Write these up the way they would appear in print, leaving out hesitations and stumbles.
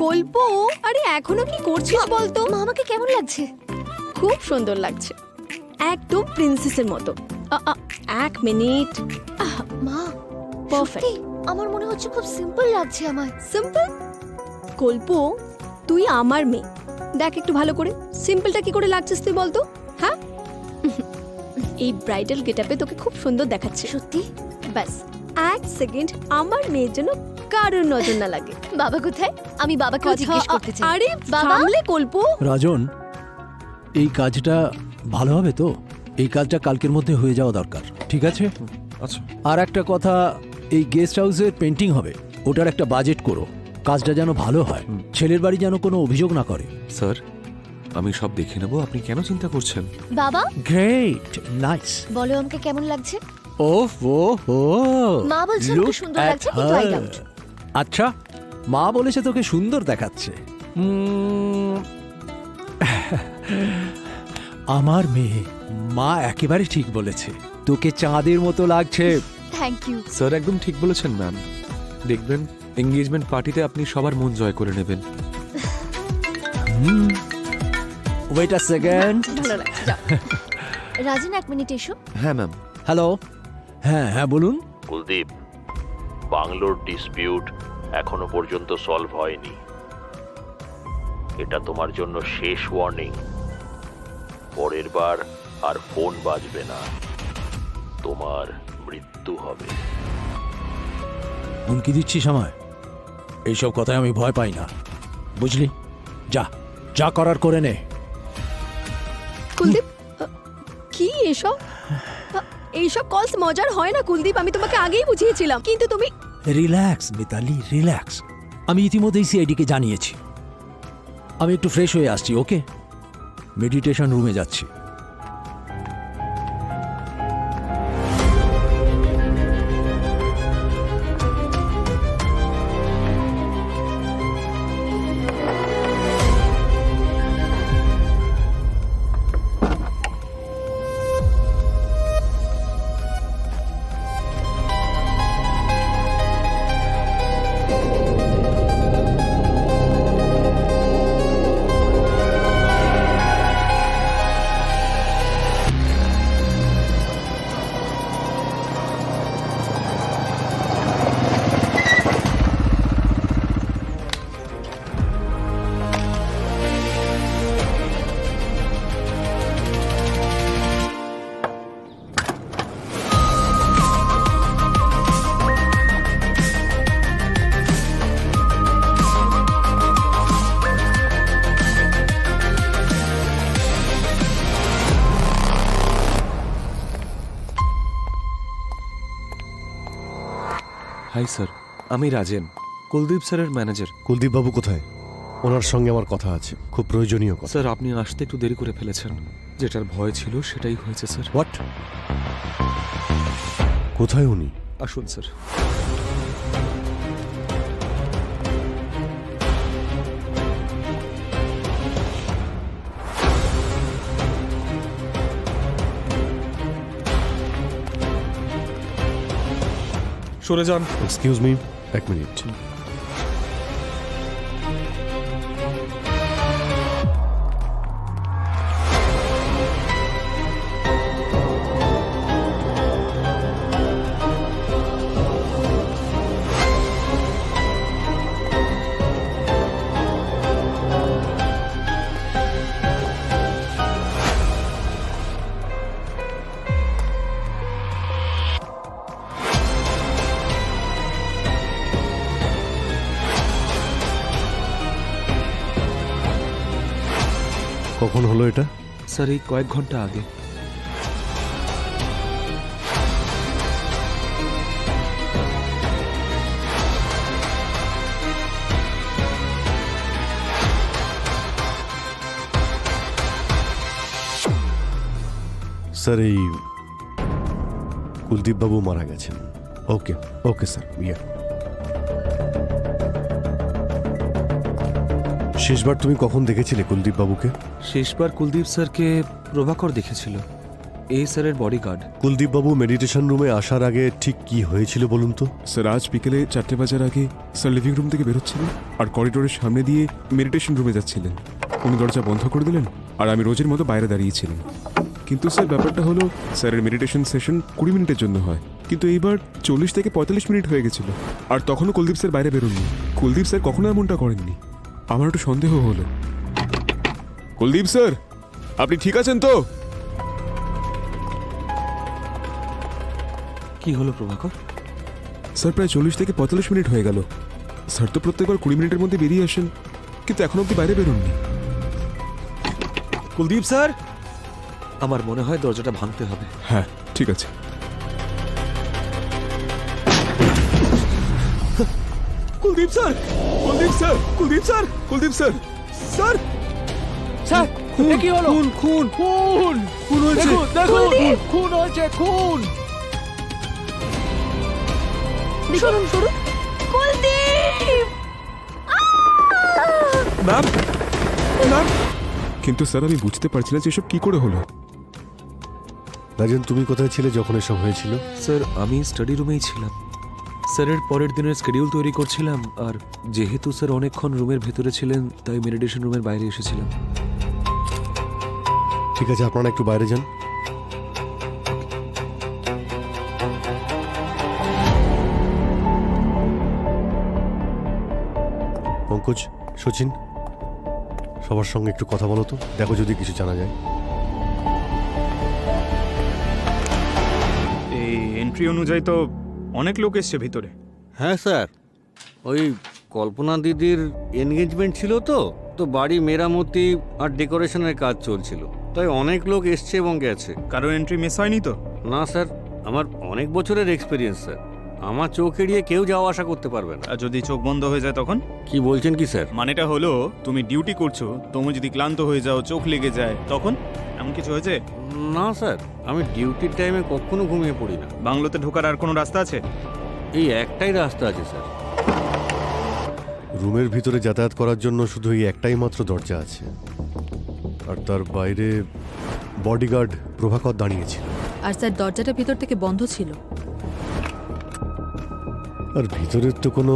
কল্প, আরে এখনো কি করছিস বলতো? মা আমাকে কেমন লাগছে? খুব সুন্দর লাগছে, একদম প্রিন্সেসের মতো। এক মিনিট। মা Perfect. সত্যি আমার মনে হচ্ছে খুব সিম্পল লাগছে আমার। সিম্পল? কল্প, তুই আমার মেয়ে, দেখ একটু ভালো করে সিম্পলটা কি করে লাগছিস তুই বলতো? হ্যাঁ, এই ব্রাইডাল গেটআপে তোকে খুব সুন্দর দেখাচ্ছে। সত্যি? ব্যাস এক সেকেন্ড আমার মেয়ের জন্য কারোর নজর না লাগে। বাবা কোথায়? আমি বাবাকেও জিজ্ঞেস করতে চাই। আরে বাবা? সামলে কল্প। রাজন, এই কাজটা ভালো হবে তো? এই কাজটা কালকের মধ্যে হয়ে যাওয়া দরকার, ঠিক আছে? আচ্ছা আর একটা কথা, এই গেস্ট হাউসের পেন্টিং হবে, ওটার একটা বাজেট করো। কাজটা যেন ভালো হয়, ছেলের বাড়ি যেন কোনো অভিযোগ না করে। স্যার, আমি সব দেখে নেব, আপনি কেন চিন্তা করছেন? বাবা গ্রেট, নাইস। বলো আমাকে কেমন লাগছে? ওফ ও হো, মা বলছে আমাকে সুন্দর লাগছে, কিন্তু I doubt। আচ্ছা, মা বলেছে তোকে সুন্দর দেখাচ্ছে। আমার মেয়ে, মা একেবারে ঠিক বলেছে, তোকে চাঁদের মতো লাগছে। Thank you. স্যার একদম ঠিক বলেছেন ম্যাম। দেখবেন এঙ্গেজমেন্ট পার্টিতে আপনি সবার মন জয় করে নেবেন। Wait a second. ভালো লাগছে, যাও। রাজন এক মিনিট এসো। হ্যাঁ ম্যাম। হ্যালো, হ্যাঁ হ্যাঁ বলুন। কুলদীপ, বাংলোর ডিসপিউট এখনো পর্যন্ত সলভ হয়নি। এটা তোমার জন্য শেষ ওয়ার্নিং। পরের বার আর ফোন বাজবে না, তোমার মৃত্যু হবে। হুমকি দিচ্ছিস আমায়? এইসব কথায় আমি ভয় পাই না, বুঝলি? যা যা করার করে নে। কুলদীপ, কি এসব? এইসব কলস মজার হয় না কুলদীপ, আমি তোমাকে আগেই বুঝিয়েছিলাম, কিন্তু তুমি। Relax Mitali, relax. আমি ইতিমধ্যেই সিআইডিকে জানিয়েছি। আমি একটু ফ্রেশ হয়ে আসছি, ওকে? মেডিটেশন রুমে যাচ্ছি। হাই স্যার, আমি রাজেন, কুলদীপ স্যারের ম্যানেজার। কুলদীপ বাবু কোথায়? ওনার সঙ্গে আমার কথা আছে, খুব প্রয়োজনীয় কথা। স্যার আপনি আসতে একটু দেরি করে ফেলেছেন। যেটার ভয় ছিল সেটাই হয়েছে স্যার। হোয়াট? কোথায় উনি? আসুন স্যার। সরে যান। এক্সকিউজ মি, এক মিনিট। কখন হলো এটা? স্যার এই কয়েক ঘন্টা আগে। স্যার এই কুলদীপ বাবু মারা গেছেন। ওকে ওকে স্যার, ইয়া। শেষবার তুমি কখন দেখেছিলে কুলদীপ বাবুকে? শেষবার কুলদীপ স্যারকে প্রভাকর দেখেছিল। এই স্যারের বডিগার্ড। কুলদীপ বাবু মেডিটেশন রুমে আসার আগে ঠিক কি হয়েছিল বলুন তো? স্যার আজ বিকেলে 4টে বাজার আগে স্যার লিভিং রুম থেকে বেরোচ্ছিলেন আর করিডোরের সামনে দিয়ে মেডিটেশন রুমে যাচ্ছিলেন। উনি দরজা বন্ধ করে দিলেন আর আমি রোজের মতো বাইরে দাঁড়িয়েছিলাম। কিন্তু স্যার ব্যাপারটা হলো স্যারের মেডিটেশন সেশন 20 মিনিটের জন্য হয়, কিন্তু এইবার 40 থেকে 45 মিনিট হয়ে গেছিল আর তখনও কুলদীপ স্যার বাইরে বেরোননি। কুলদীপ স্যার কখনো এমনটা করেননি। আমার একটু সন্দেহ হলো। কুলদীপ স্যার, আপনি ঠিক আছেন তো? কি হলো প্রভাকর? স্যার প্রায় 40 থেকে 45 মিনিট হয়ে গেল। স্যার তো প্রত্যেকবার 20 মিনিটের মধ্যে বেরিয়ে আসেন, কিন্তু এখন অব্দি বাইরে বেরোননি। কুলদীপ স্যার, আমার মনে হয় দরজাটা ভাঙতে হবে। হ্যাঁ ঠিক আছে। Kuldeep sir, Kuldeep sir, Kuldeep sir, Kuldeep sir, sir sir, এ কি হলো? খুন খুন খুন! খুন হয়েছে। দেখুন, খুন হয়েছে, খুন! সরুন সরুন। কুলদীপ! Ma'am, ma'am. কিন্তু স্যার আমি বুঝতে পারছি না যে এসব কি করে হলো। রাজন, তুমি কোথায় ছিলে যখন এসব হয়েছিল? স্যার আমি স্টাডি রুমেই ছিলাম। স্যারের পরের দিনের শিডিউল তৈরি করছিলাম, আর যেহেতু স্যার অনেকক্ষণ রুমের ভেতরে ছিলেন তাই মেডিটেশন রুমের বাইরে এসেছিলাম। ঠিক আছে, আপনারা একটু বাইরে যান। পঙ্কজ, সচিন, সবার সঙ্গে একটু কথা বলো তো, দেখো যদি কিছু জানা যায়। এই এন্ট্রি অনুযায়ী তো অনেক লোক এসছে ভিতরে। হ্যাঁ স্যার, ওই কল্পনা দিদির এনগেজমেন্ট ছিল তো তো বাড়ি মেরামতি আর ডেকোরেশনের কাজ চলছিল, তাই অনেক লোক এসছে এবং গেছে। কারো এন্ট্রি মিস হয়নি তো? না স্যার, আমার অনেক বছরের এক্সপিরিয়েন্স স্যার, আমার চোখ এড়িয়ে কেউ যাওয়া আশা করতে পারবে না। আর যদি চোখ বন্ধ হয়ে যায় তখন? কি বলছেন কি স্যার? মানেটা হলো তুমি ডিউটি করছো, তুমি যদি ক্লান্ত হয়ে যাও, চোখ লেগে যায়, তখন এমন কিছু হয়েছে? না স্যার, আমি ডিউটির টাইমে কখনো ঘুমিয়ে পড়ি না। বাংলোতে ঢোকার আর কোনো রাস্তা আছে? এই একটাই রাস্তা আছে স্যার। রুমের ভিতরে যাতায়াত করার জন্য শুধু এই একটাই মাত্র দরজা আছে, আর তার বাইরে বডিগার্ড প্রভাকর দাঁড়িয়েছিল। আর স্যার দরজাটা ভিতর থেকে বন্ধ ছিল। আর ভিতরের তো কোনো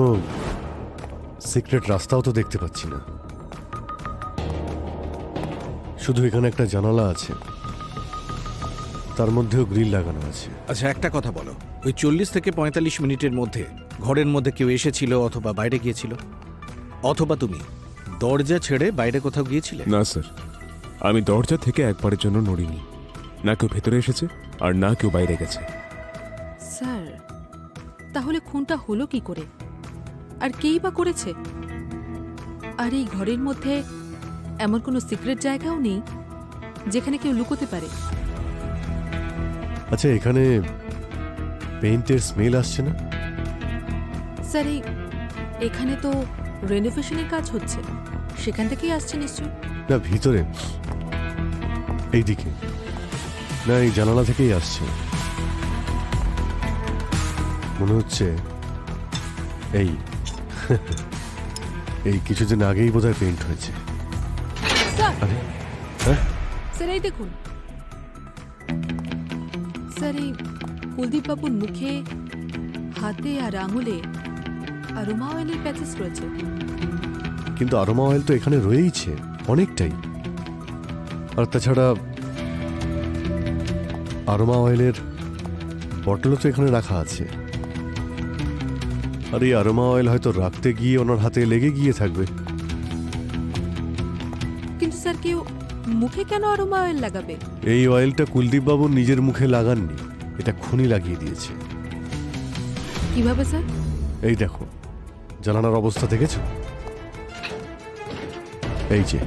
সিক্রেট রাস্তাও তো দেখতে পাচ্ছি না, শুধু এখানে একটা জানালা আছে, তার মধ্যেও গ্রিল লাগানো আছে। আচ্ছা, একটা কথা বলো, ওই 40 থেকে 45 মিনিটের মধ্যে ঘরের মধ্যে কেউ এসেছিল অথবা বাইরে গিয়েছিল, অথবা তুমি দরজা ছেড়ে বাইরে কোথাও গিয়েছিলে? না স্যার, আমি দরজা থেকে একবারের জন্য নড়িনি। না কেউ ভেতরে এসেছে আর না কেউ বাইরে গেছে। স্যার, তাহলে খুনটা হলো কি করে? আর কেই বা করেছে? আর এই ঘরের মধ্যে এমন কোনো সিক্রেট জায়গাও নেই যেখানে কেউ লুকোতে পারে। আচ্ছা, এখানে পেইন্টের স্মেল আসছে না? স্যার এখানে তো রেনোভেশনের কাজ হচ্ছে, সেখান থেকেই আসছে নিশ্চয়ই। না, ভিতরে এইদিকে না, এই জানালা থেকেই আসছে মনে হচ্ছে। এই এই কিছুদিন আগেই বোধহয় পেইন্ট হয়েছে। স্যার, আরে হ্যাঁ, স্যার এই দেখুন, স্যার এই কুলদীপ বাবুর মুখে, হাতে আর আঙুলে আরোমা অয়েলের প্যাচেস রয়েছে। কিন্তু আরোমা অয়েল তো এখানে রয়েইছে অনেকটাই। আর তাছাড়া আরোমা অয়েলের বটলও তো এখানে রাখা আছে। আর এই আরোমা অয়েল হয়তো রাখতে গিয়ে ওনার হাতে লেগে গিয়ে থাকবে। কিন্তু স্যার কেউ মুখে কেন আরোমা অয়েল লাগাবে? এই অয়েলটা কুলদীপ বাবু নিজের মুখে লাগাননি, এটা খুনি লাগিয়ে দিয়েছে। কিভাবে স্যার? এই দেখো, জানালার অবস্থা দেখেছো? এই যে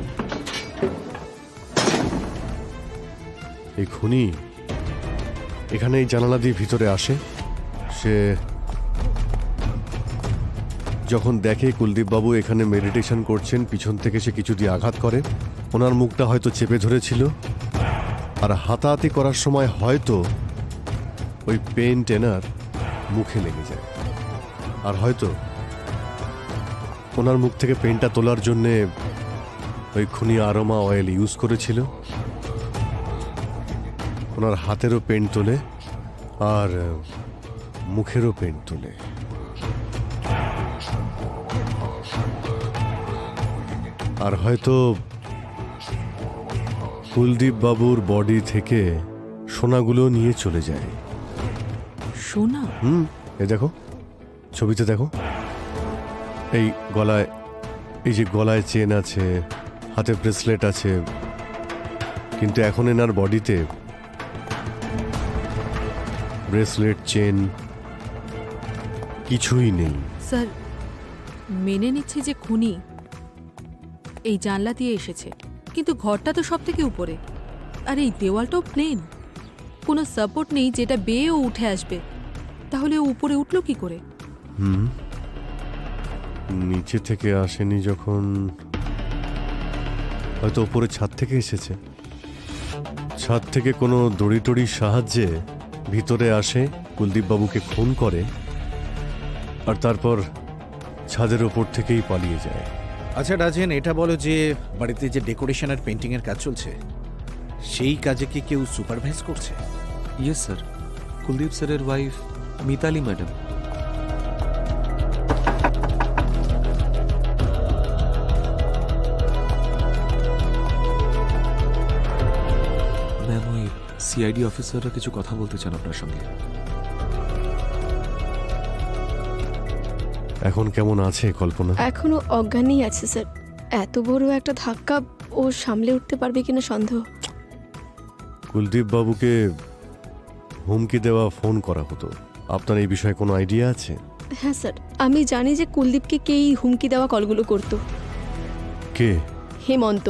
এই খুনি এখানে এই জানালা দিয়ে ভিতরে আসে। সে যখন দেখে কুলদীপ বাবু এখানে মেডিটেশন করছেন, পিছন থেকে সে কিছু দিয়ে আঘাত করে। ওনার মুখটা হয়তো চেপে ধরেছিল, আর হাতাহাতি করার সময় হয়তো ওই পেন টেনার মুখে লেগে যায়। আর হয়তো ওনার মুখ থেকে পেনটা তোলার জন্যে ওই খুনি আরোমা অয়েল ইউজ করেছিল। ওনার হাতেরও পেন্ট তোলে আর মুখেরও পেন্ট তোলে। আর হয়তো কুলদীপ বাবুর বডি থেকে সোনাগুলো নিয়ে চলে যায়। সোনা? এ দেখো, ছবিতে দেখো, এই গলায়, এই যে গলায় চেন আছে, হাতে ব্রেসলেট আছে, কিন্তু এখন এনার বডিতে ব্রেসলেট, চেন কিছুই নেই। স্যার, মেনে নিচ্ছে যে খুনি এই জানলা দিয়ে এসেছে, কিন্তু ঘরটা তো সব থেকে উপরে, আর এই দেওয়ালটাও প্লেন, কোনো সাপোর্ট নেই যেটা বেয়েও উঠে আসবে। তাহলে ও উপরে উঠলো কি করে? নিচে থেকে আসেনি যখন, হয়তো উপরে ছাদ থেকে এসেছে। ছাদ থেকে কোনো দড়ি টড়ির সাহায্যে ভিতরে আসে, কুলদীপ বাবুকে খুন করে, আর তারপর ছাদের ওপর থেকেই পালিয়ে যায়। আচ্ছা রাজেন, এটা বলো যে বাড়িতে যে ডেকোরেশন আর পেন্টিং এর কাজ চলছে, সেই কাজে কি কেউ সুপারভাইজ করছে? ইয়েস স্যার, কুলদীপ স্যারের ওয়াইফ মিতালি ম্যাডাম। ম্যাম, ওই সিআইডি অফিসাররা কিছু কথা বলতে চান আপনার সঙ্গে। এখন কেমন আছে কল্পনা? এখনো অজ্ঞানই আছে স্যার। এত বড় একটা ধাক্কা ও সামলে উঠতে পারবে কিনা সন্দেহ। কুলদীপ বাবুকে হুমকি দেওয়া ফোন করা হতো, আপনার এই বিষয়ে কোনো আইডিয়া আছে? হ্যাঁ স্যার, আমি জানি যে কুলদীপকে কেই হুমকি দেওয়া কলগুলো করতো। কে? হেমন্ত,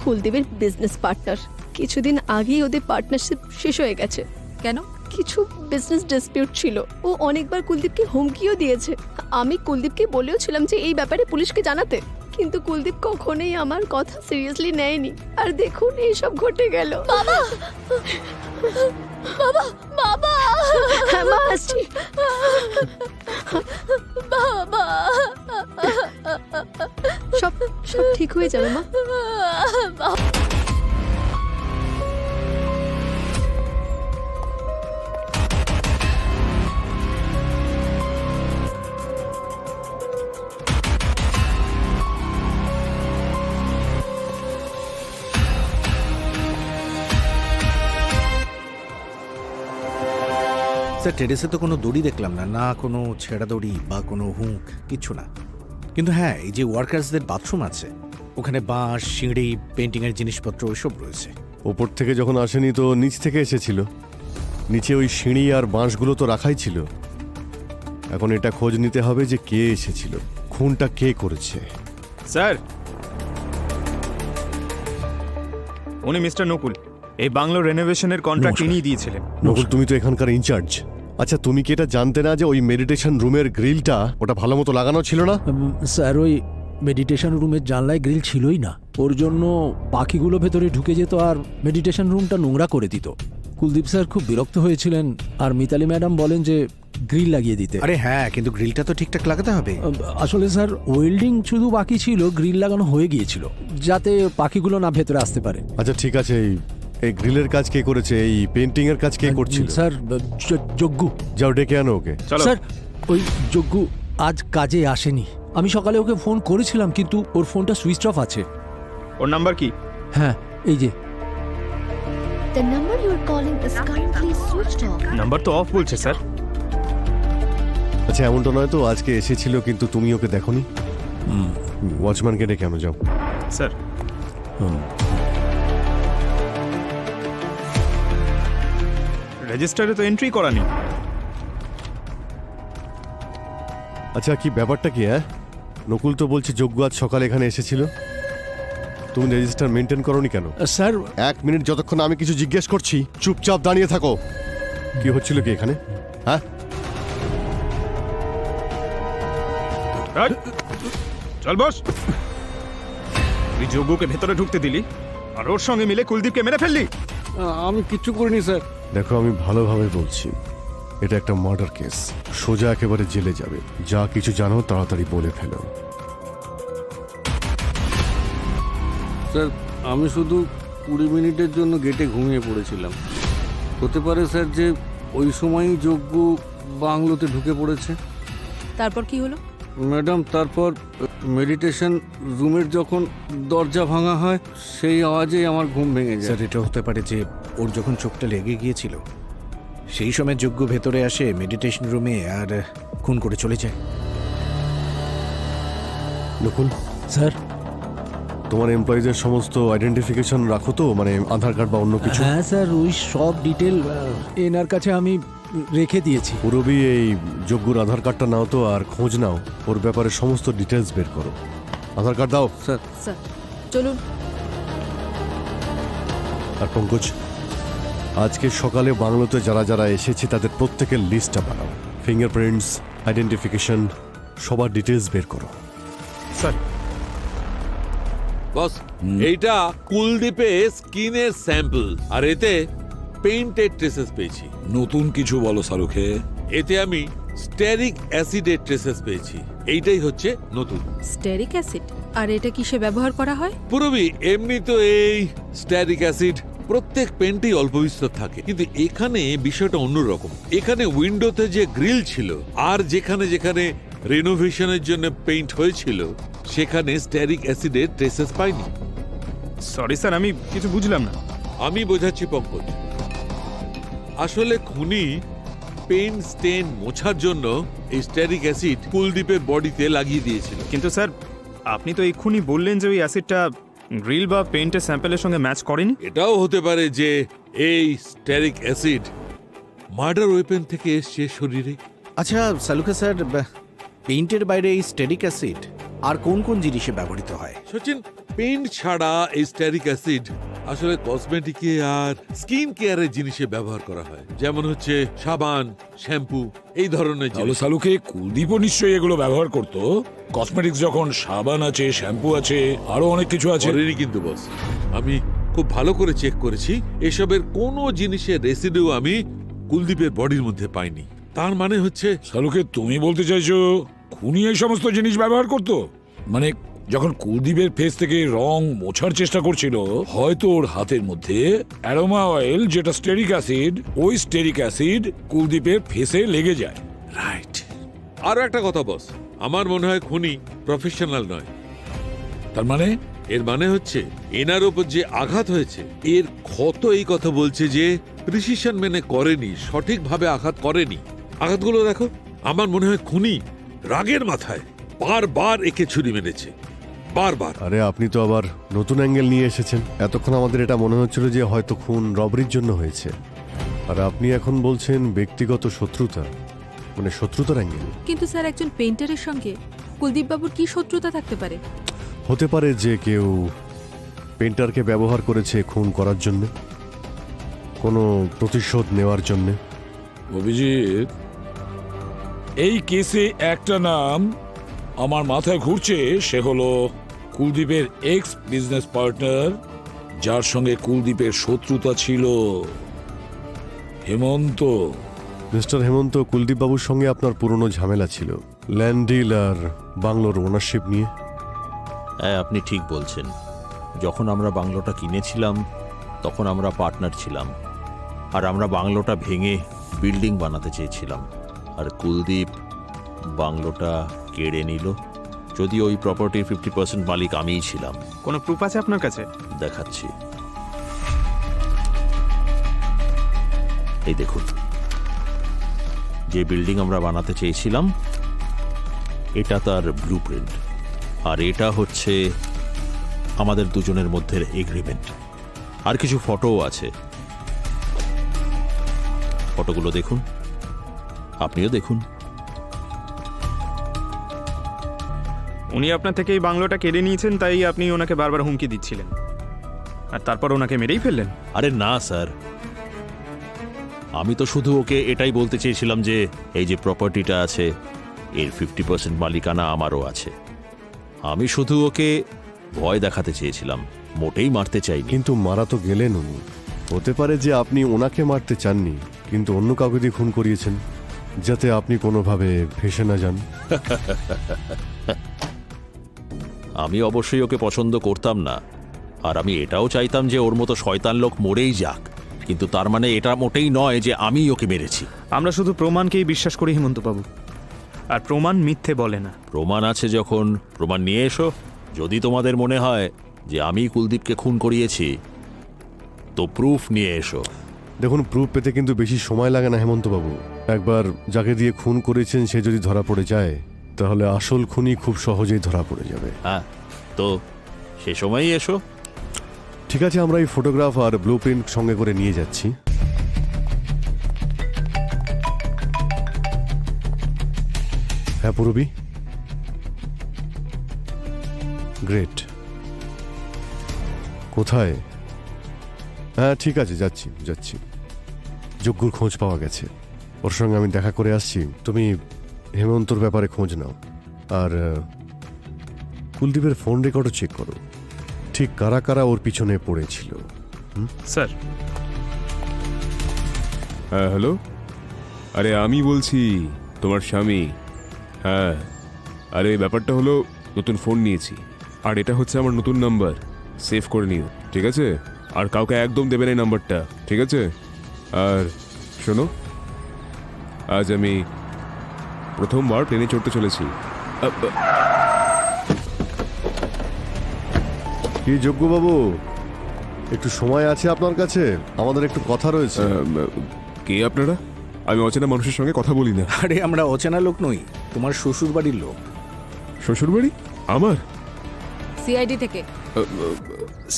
কুলদীপের বিজনেস পার্টনার। কিছুদিন আগেই ওদের পার্টনারশিপ শেষ হয়ে গেছে। কেন? কিছু বিজনেস ডিসপিউট ছিল। ও অনেকবার কুলদীপকে হুমকিও দিয়েছে। আমি কুলদীপকে বলেও ছিলাম যে এই ব্যাপারে পুলিশকে জানাতে, কিন্তু কুলদীপ কখনোই আমার কথা সিরিয়াসলি নেয়নি। আর দেখুন এইসব ঘটে গেল। বাবা, বাবা, বাবা, হ্যাঁ মা, আসছি। বাবা, সব সব ঠিক হয়ে যাবে মা। স্যার, টেরেসে তো কোনো দড়ি দেখলাম না, না কোনো ছেঁড়া দড়ি বা কোনো হুঁক, কিচ্ছু না। কিন্তু হ্যাঁ, এই যে ওয়ার্কার্সদের বাথরুম আছে, ওখানে বাঁশ, সিঁড়ি, পেন্টিংয়ের জিনিসপত্র ওইসব রয়েছে। ওপর থেকে যখন আসেনি তো নিচ থেকে এসেছিল। নিচে ওই সিঁড়ি আর বাঁশগুলো তো রাখাই ছিল। এখন এটা খোঁজ নিতে হবে যে কে এসেছিল, খুনটা কে করেছে। স্যার, উনি মিস্টার নকুল, এই বাংলো রেনোভেশনের কন্ট্রাক্ট ইনিই দিয়েছিলেন। নকুল, তুমি তো এখানকার ইনচার্জ। আচ্ছা, তুমি কি এটা জানতে না যে ওই মেডিটেশন রুমের গ্রিলটা ওটা ভালো মতো লাগানো ছিল না? স্যার, ওই মেডিটেশন রুমের জানলায় গ্রিল ছিলই না। ওর জন্য পাখিগুলো ভেতরে ঢুকে যেত আর মেডিটেশন রুমটা নোংরা করে দিত। কুলদীপ স্যার খুব বিরক্ত হয়েছিলেন, আর মিতালি ম্যাডাম বলেন যে গ্রিল লাগিয়ে দিতে। আরে হ্যাঁ, কিন্তু গ্রিলটা তো ঠিকঠাক লাগাতে হবে। আসলে স্যার, ওয়েল্ডিং শুধু বাকি ছিল, গ্রিল লাগানো হয়ে গিয়েছিল যাতে পাখিগুলো না ভেতরে আসতে পারে। আচ্ছা ঠিক আছে, এই গ্রিলের কাজ কে করেছে? এই পেন্টিং এর কাজ কে করছিল? স্যার, যজ্ঞু। যাও ডেকে আনো ওকে। স্যার, ওই যজ্ঞু আজ কাজে আসেনি। আমি সকালে ওকে ফোন করেছিলাম, কিন্তু ওর ফোনটা সুইচ অফ আছে। ওর নাম্বার কি? হ্যাঁ, এই যে। The number you are calling is currently switched off. Number তো অফ বলছে স্যার। আচ্ছা, এমনটা নয় তো আজকে এসেছিল কিন্তু তুমি ওকে দেখোনি? ওয়াচম্যানকে ডেকে আনো, যাও। স্যার, রেজিস্টারে তো এন্ট্রি করা নেই। আচ্ছা, কি ব্যাপারটা কি? হ্যাঁ, নকুল তো বলছে যজ্ঞ আজ সকালে এখানে এসেছিল। তুমি রেজিস্টার মেনটেন করোনি কেন? স্যার, 1 মিনিট যতক্ষণ আমি কিছু জিজ্ঞেস করছি চুপচাপ দাঁড়িয়ে থাকো। কি হচ্ছিল কি এখানে? হ্যাঁ, চল বস। তুই যোগ্যকে ভেতরে ঢুকতে দিলি আর ওর সঙ্গে মিলে কুলদীপকে মেরে ফেললি। আমি কিচ্ছু করিনি স্যার। দেখো, আমি ভালোভাবে বলছি, এটা একটা মার্ডার কেস। সোজা একেবারে জেলে যাবে। যা কিছু জানো তাড়াতাড়ি বলে ফেলো। স্যার, আমি শুধু মিনিটের জন্য গেটে ঘুমিয়ে পড়েছিলাম। হতে পারে স্যার যে ওই সময়ই যজ্ঞ বাংলোতে ঢুকে পড়েছে। তারপর কি হলো? ম্যাডাম, তারপর মেডিটেশন রুমের যখন দরজা ভাঙা হয় সেই আওয়াজেই আমার ঘুম ভেঙে যায়। স্যার, এটা হতে পারে যে ওর যখন চোখটা লেগে গিয়েছিল সেই সময় যজ্ঞ ভেতরে আসে মেডিটেশন রুমে আর খুন করে চলে যায়। নকুল, স্যার। তোমার এমপ্লয়িজের সমস্ত আইডেন্টিফিকেশন রাখো তো, মানে আধার কার্ড বা অন্য কিছু? হ্যাঁ স্যার, ওই সব ডিটেল এনার কাছে আমি রেখে দিয়েছি। পুরবি এই যজ্ঞর আধার কার্ডটা নাও তো, আর খোঁজ নাও ওর ব্যাপারে সমস্ত ডিটেলস বের করো। আধার কার্ড দাও। স্যার। স্যার চলুন। আর পঙ্কজ, আজকে সকালে বাংলোতে যারা যারা এসেছে তাদের প্রত্যেকের লিস্টটা বানাও। ফিঙ্গারপ্রিন্টস, আইডেন্টিফিকেশন, সবার ডিটেলস বের করো। স্যার, বস, এইটা কুলদীপের স্কিনের স্যাম্পল, আর এতে পেইন্টেড ট্রেসেস পেয়েছি। নতুন কিছু বলো শাহরুখে। এতে আমি স্টেরিক অ্যাসিডের ট্রেসেস পেয়েছি। এইটাই হচ্ছে নতুন। Steric acid? আর এটা কিসে ব্যবহার করা হয়? পুরবি, এমনি তো এই স্টেরিক অ্যাসিড প্রত্যেক পেন্টেই অল্প বিস্তর থাকে, কিন্তু এখানে বিষয়টা অন্যরকম। এখানে উইন্ডোতে যে গ্রিল ছিল আর যেখানে যেখানে রিনোভেশনের জন্য পেইন্ট হয়েছিল সেখানে স্টেরিক অ্যাসিডের ট্রেসেস পাইনি। সরি স্যার, আমি কিছু বুঝলাম না। আমি বোঝাচ্ছি পঙ্কজ। আসলে খুনি পেইন্ট স্টেন মোছার জন্য এই স্টেরিক অ্যাসিড কুলদীপের বডিতে লাগিয়ে দিয়েছিল। কিন্তু স্যার, আপনি তো এক্ষুনি বললেন যে ওই অ্যাসিডটা গ্রিল বা পেইন্টের স্যাম্পলের সঙ্গে ম্যাচ করেনি। এটাও হতে পারে যে এই স্টেরিক অ্যাসিড মার্ডার ওয়েপেন থেকে এসছে শরীরে। আচ্ছা সালুখা স্যার, পেইন্টের বাইরে এই স্টেরিক অ্যাসিড আর কোন কোন জিনিসে ব্যবহৃত হয়? সচিন, পেইন্ট ছাড়া এই স্টেরিক অ্যাসিড আসলে কসমেটিকে আর স্কিন কেয়ারের জিনিসে ব্যবহার করা হয়, যেমন হচ্ছে সাবান, শ্যাম্পু, এই ধরনের তাহলে জিনিস। শাহরুখে কুলদীপও নিশ্চয়ই এগুলো ব্যবহার করতো। কসমেটিক্স যখন সাবান আছে, শ্যাম্পু আছে, আরো অনেক কিছু আছে। করেনি কিন্তু বস, আমি খুব ভালো করে চেক করেছি, এসবের কোনো জিনিসের রেসিডিউ আমি কুলদীপের বডির মধ্যে পাইনি। তার মানে হচ্ছে শাহরুখে তুমি বলতে চাইছো খুনি এই সমস্ত জিনিস ব্যবহার করতো? মানে যখন কুলদীপের ফেস থেকে রং মোছার চেষ্টা করছিল, হয়তো ওর হাতের মধ্যে অ্যারোমা অয়েল, যেটা স্টেরিক অ্যাসিড, ওই স্টেরিক অ্যাসিড কুলদীপের ফেসে লেগে যায়। রাইট। আরো একটা কথা বস, আমার মনে হয় খুনি প্রফেশনাল নয়। তার মানে? এর মানে হচ্ছে এনার উপর যে আঘাত হয়েছে এর ক্ষত এই কথা বলছে যে প্রিসিশন মেনে করেনি, সঠিকভাবে আঘাত করেনি। আঘাতগুলো দেখো, আমার মনে হয় খুনি রাগের মাথায় বারবার একে ছুরি মেরেছে, বারবার। আরে আপনি তো আবার নতুন অ্যাঙ্গেল নিয়ে এসেছেন। এতক্ষণ আমাদের এটা মনে হচ্ছিল যে হয়তো খুন রবরির জন্য হয়েছে, আর আপনি এখন বলছেন ব্যক্তিগত শত্রুতা, মানে শত্রুতার অ্যাঙ্গেল। কিন্তু স্যার, একজন পেইন্টারের সঙ্গে কুলদীপ বাবুর কি শত্রুতা থাকতে পারে? হতে পারে যে কেউ পেন্টারকে ব্যবহার করেছে খুন করার জন্য, কোনো প্রতিশোধ নেওয়ার জন্য। অভিজিৎ, এই কেসে একটা নাম আমার মাথায় ঘুরছে, সে হলো কুলদীপের এক্স বিজনেস পার্টনার, যার সঙ্গে কুলদীপের শত্রুতা ছিল, হেমন্ত। মিস্টার হেমন্ত, কুলদীপ বাবুর সঙ্গে আপনার পুরনো ঝামেলা ছিল ল্যান্ড ডিল আর বাংলোর ওনারশিপ নিয়ে। হ্যাঁ, আপনি ঠিক বলছেন। যখন আমরা বাংলোটা কিনেছিলাম তখন আমরা পার্টনার ছিলাম, আর আমরা বাংলোটা ভেঙে বিল্ডিং বানাতে চেয়েছিলাম, আর কুলদীপ বাংলোটা কেড়ে নিল। যদিও ওই প্রপার্টির 50% মালিক আমিই ছিলাম। কোনো প্রুফ আছে আপনার কাছে? দেখাচ্ছি, এই দেখুন। যে বিল্ডিং আমরা বানাতে চেয়েছিলাম এটা তার ব্লুপ্রিন্ট, আর এটা হচ্ছে আমাদের দুজনের মধ্যে এগ্রিমেন্ট। আর কিছু ফটোও আছে, ফটোগুলো দেখুন, আপনিও দেখুন। উনি আপনার থেকে এই বাংলোটা কেড়ে নিয়েছেন, তাই আপনি ওনাকে বারবার হুমকি দিচ্ছিলেন, আর তারপর ওনাকে মেরেই ফেললেন। আরে না স্যার, আমি তো শুধু ওকে এটাই বলতে চেয়েছিলাম যে এই যে প্রপার্টিটা আছে এর 50% মালিকানা আমারও আছে। আমি শুধু ওকে ভয় দেখাতে চেয়েছিলাম, মোটেই মারতে চাইনি। কিন্তু মারা তো গেলেন উনি। হতে পারে যে আপনি ওনাকে মারতে চাননি, কিন্তু অন্য কাউকে দিয়ে খুন করিয়েছেন, যাতে আপনি কোনোভাবে ফেঁসে না যান। আমি অবশ্যই ওকে পছন্দ করতাম না, আর আমি এটাও চাইতাম যে ওর মতো শয়তান লোক মরেই যাক, কিন্তু তার মানে এটা মোটেই নয় যে আমি ওকে মেরেছি। আমরা শুধু প্রমাণকেই বিশ্বাস করি হেমন্তবাবু, আর প্রমাণ মিথ্যে বলে না। প্রমাণ আছে যখন প্রমাণ নিয়ে এসো। যদি তোমাদের মনে হয় যে আমি কুলদীপকে খুন করিয়েছি তো প্রুফ নিয়ে এসো। দেখুন, প্রুফ পেতে কিন্তু বেশি সময় লাগে না হেমন্তবাবু। একবার যাকে দিয়ে খুন করেছেন সে যদি ধরা পড়ে যায় তাহলে আসল খুনি খুব সহজেই ধরা পড়ে যাবে। হ্যাঁ, তো সে সময়ই এসো। ঠিক আছে, আমরা এই ফটোগ্রাফ আর ব্লুপ্রিন্ট সঙ্গে করে নিয়ে যাচ্ছি। হ্যাঁ পুরবি, গ্রেট। কোথায়? হ্যাঁ ঠিক আছে, যাচ্ছি যাচ্ছি। যজ্ঞর খোঁজ পাওয়া গেছে, ওর সঙ্গে আমি দেখা করে আসছি। তুমি হেমন্তর ব্যাপারে খোঁজ নাও, আর কুলদীপের ফোন রেকর্ডও চেক করো, ঠিক কারা কারা ওর পিছনে পড়েছিল। স্যার। হ্যাঁ হ্যালো, আরে আমি বলছি, তোমার স্বামী। হ্যাঁ, আরে ব্যাপারটা হলো নতুন ফোন নিয়েছি, আর এটা হচ্ছে আমার নতুন নাম্বার, সেভ করে নিও, ঠিক আছে? আর কাউকে একদম দেবে না এই নাম্বারটা, ঠিক আছে? আর শোনো, আজ আমি প্রথমবার ট্রেনে চড়তে চলেছি। কি যজ্ঞবাবু, একটু সময় আছে আপনার কাছে? আমাদের একটু কথা রয়েছে। কে আপনারা? আমি অচেনা মানুষের সঙ্গে কথা বলি না। আরে আমরা অচেনা লোক নই, তোমার শ্বশুর বাড়ির লোক। শ্বশুর বাড়ি আমার? সিআইডি থেকে।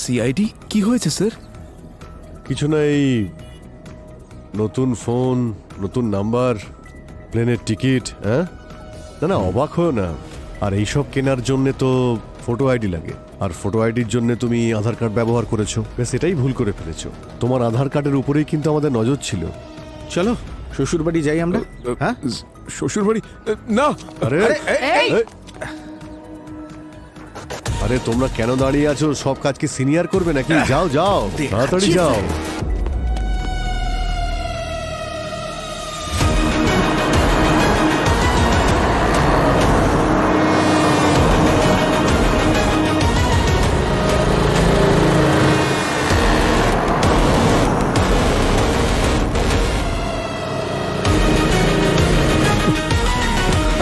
সিআইডি? কি হয়েছে স্যার? কিছু না, এই নতুন ফোন, নতুন নাম্বার, প্লেনের টিকিট। হ্যাঁ, না না অবাক হও না। আর এইসব কেনার জন্যে তো ফটো আইডি লাগে, আর ফটো আইডির জন্য তুমি আধার কার্ড ব্যবহার করেছো। বেশ, এটাই ভুল করে ফেলেছো। তোমার আধার কার্ডের উপরেই কিন্তু আমাদের নজর ছিল। চলো শ্বশুর বাড়ি যাই আমরা। হ্যাঁ, শ্বশুর বাড়ি না। আরে আরে তোমরা কেন দাঁড়িয়ে আছো? সব কাজ কি সিনিয়র করবে নাকি? যাও যাও, তাড়াতাড়ি যাও।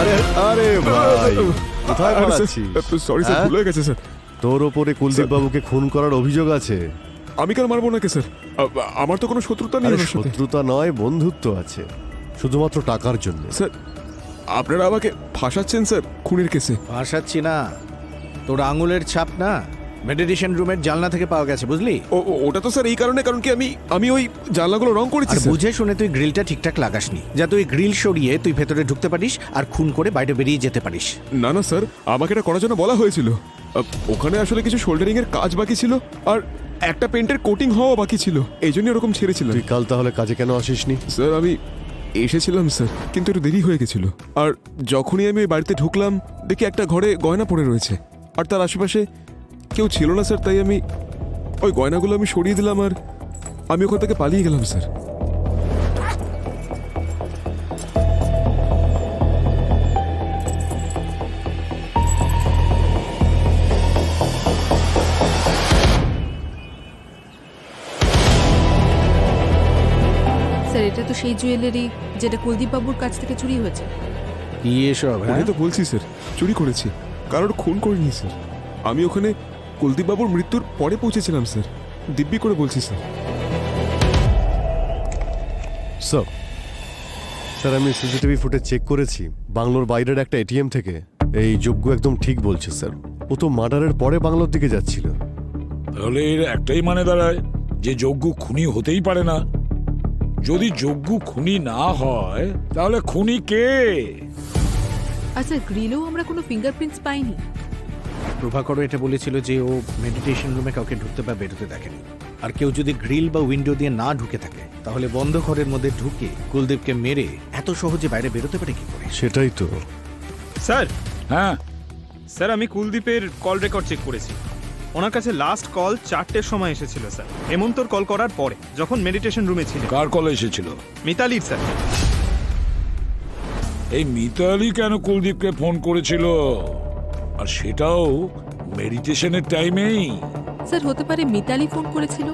আরে আরে ভাই, কোথায় পালাচ্ছিস? সরি স্যার, ভুল হয়ে গেছে স্যার। তোর ওপরে কুলদীপ বাবুকে খুন করার অভিযোগ আছে। আমি কেন মারবো নাকি স্যার? আমার তো কোনো শত্রুতা নেই। আরে শত্রুতা নয়, বন্ধুত্ব আছে, শুধুমাত্র টাকার জন্য। স্যার, আপনারা আমাকে ফাঁসাচ্ছেন স্যার খুনের কেসে। ফাঁসাচ্ছি না, তোর আঙুলের ছাপ না মেডিটেশন রুমের জানলা থেকে পাওয়া গেছে, বুঝলি? ওটা তো স্যার এই কারণে, কারণ কি আমি ওই জানলাগুলো রং করেছি আর স্যার। বুঝে শুনে তুই গ্রিলটা ঠিকঠাক লাগাসনি, যা তুই গ্রিল সরিয়ে তুই ভেতরে ঢুকতে পারিস আর খুন করে বাইরে বেরিয়ে যেতে পারিস। না না স্যার, আমাকে এটা করার জন্য বলা হয়েছিল। ওখানে আসলে কিছু শোল্ডারিং এর কাজ বাকি ছিল, আর একটা পেন্টের কোটিং হওয়া বাকি ছিল, এই জন্য এরকম ছেড়েছিলাম। তুই কাল তাহলে কাজে কেন আসিসনি? স্যার আমি এসেছিলাম স্যার, কিন্তু একটু দেরি হয়ে গেছিল। আর যখনই আমি ওই বাড়িতে ঢুকলাম দেখি একটা ঘরে গয়না পড়ে রয়েছে, আর তার আশেপাশে কেউ ছিল না স্যার। তাই আমি ওই গয়নাগুলো আমি সরিয়ে দিলাম, আর আমি ওখান থেকে পালিয়ে গেলাম স্যার। স্যার, এটা তো সেই জুয়েলারি যেটা কুলদীপ বাবুর কাছ থেকে চুরি হয়েছে। কি এসব? আমি তো বলছি স্যার, চুরি করেছি, কারোর খুন করিনি স্যার। আমি ওখানে কুলদীপ বাবুর মৃত্যুর পরে পৌঁছেছিলাম স্যার, দিব্যি করে বলছি স্যার। স্যার আমি সিসিটিভি ফুটেজ চেক করেছি বাংলোর বাইরের একটা এটিএম থেকে। এই যজ্ঞ একদম ঠিক বলছে স্যার, ও তো মার্ডারের পরে বাংলোর দিকে যাচ্ছিল। তাহলে এর একটাই মানে দাঁড়ায় যে যজ্ঞ খুনি হতেই পারে না। যদি যজ্ঞ খুনি না হয় তাহলে খুনি কে? আচ্ছা, গ্রিলেও আমরা কোনো ফিঙ্গারপ্রিন্টস পাইনি। প্রভাকরও এটা বলেছিল যে ও মেডিটেশন রুমে কাউকে ঢুকতে বা বেরোতে দেখেনি। আর কেউ যদি গ্রিল বা উইন্ডো দিয়ে না ঢুকে থাকে তাহলে বন্ধ ঘরের মধ্যে ঢুকে কুলদীপকে মেরে এত সহজে বাইরে বেরোতে পারে কি করে? সেটাই তো স্যার। হ্যাঁ স্যার, আমি কুলদীপের কল রেকর্ড চেক করেছি। ওনার কাছে লাস্ট কল 4টের সময় এসেছিল স্যার, হেমন্তর কল করার পরে, যখন মেডিটেশন রুমে ছিল। কার কলে এসেছিল? মিতালির স্যার। এই মিতালি কেন কুলদীপকে ফোন করেছিল? আর সেটাও মেডিটেশনের টাইমেই? স্যার হতে পারে মিতালি ফোন করেছিল